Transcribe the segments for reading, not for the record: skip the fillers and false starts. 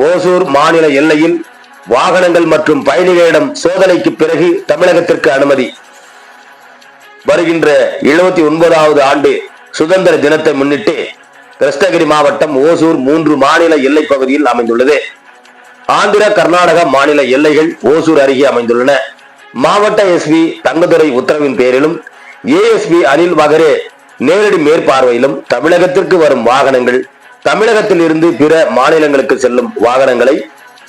ஓசூர் மாநில எல்லையில் வாகனங்கள் மற்றும் பயணிகளிடம் சோதனைக்கு பிறகு தமிழகத்திற்கு அனுமதி. வருகின்ற 79வது ஆண்டு சுதந்திர தினத்தை முன்னிட்டு கிருஷ்ணகிரி மாவட்டம் ஓசூர் 3 மாநில எல்லை பகுதியில் அமைந்துள்ளது. ஆந்திர கர்நாடக மாநில எல்லைகள் ஓசூர் அருகே அமைந்துள்ளன. மாவட்ட எஸ்பி தங்கதுரை உத்தரவின் பேரிலும் ஏஎஸ்பி அனில் வகரே நேரடி மேற்பார்வையிலும் தமிழகத்திற்கு வரும் வாகனங்கள், தமிழகத்தில் இருந்து பிற மாநிலங்களுக்கு செல்லும் வாகனங்களை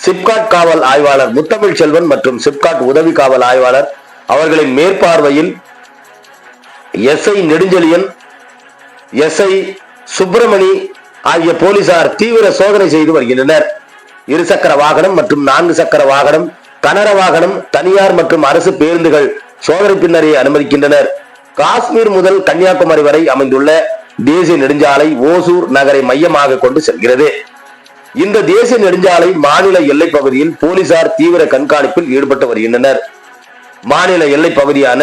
சிப்காட் காவல் ஆய்வாளர் முத்தமிழ் செல்வன் மற்றும் சிப்காட் உதவி காவல் ஆய்வாளர் அவர்களின் மேற்பார்வையில் எஸ்ஐ நெடுஞ்செழியன், எஸ்ஐ சுப்பிரமணி ஆகிய போலீசார் தீவிர சோதனை செய்து வருகின்றனர். இருசக்கர வாகனம் மற்றும் 4 சக்கர வாகனம், கனர வாகனம், தனியார் மற்றும் அரசு பேருந்துகள் சோதனை பின்னரே அனுமதிக்கின்றனர். காஷ்மீர் முதல் கன்னியாகுமரி வரை அமைந்துள்ள தேசிய நெடுஞ்சாலை ஓசூர் நகரை மையமாக கொண்டு செல்கிறது. இந்த தேசிய நெடுஞ்சாலை மாநில எல்லை பகுதியில் போலீசார் தீவிர கண்காணிப்பில் ஈடுபட்டு வருகின்றனர். மாநில எல்லை பகுதியான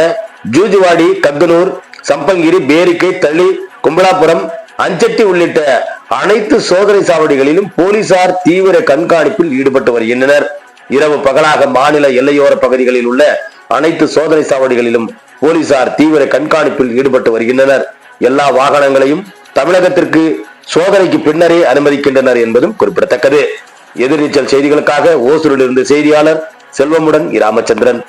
ஜூஜுவாடி, கக்கனூர், சம்பங்கிரி, பேரிக்கை, தளி, கும்பலாபுரம், அஞ்சட்டி உள்ளிட்ட அனைத்து சோதனை சாவடிகளிலும் போலீசார் தீவிர கண்காணிப்பில் ஈடுபட்டு வருகின்றனர். இரவு பகலாக மாநில எல்லையோர பகுதிகளில் உள்ள அனைத்து சோதனை சாவடிகளிலும் போலீசார் தீவிர கண்காணிப்பில் ஈடுபட்டு வருகின்றனர். எல்லா வாகனங்களையும் தமிழகத்திற்கு சோதனைக்கு பின்னரே அனுமதிக்கின்றனர் என்பதும் குறிப்பிடத்தக்கது. எதிர்நீச்சல் செய்திகளுக்காக ஓசூரிலிருந்து செய்தியாளர் செல்வமுடன் ராமச்சந்திரன்.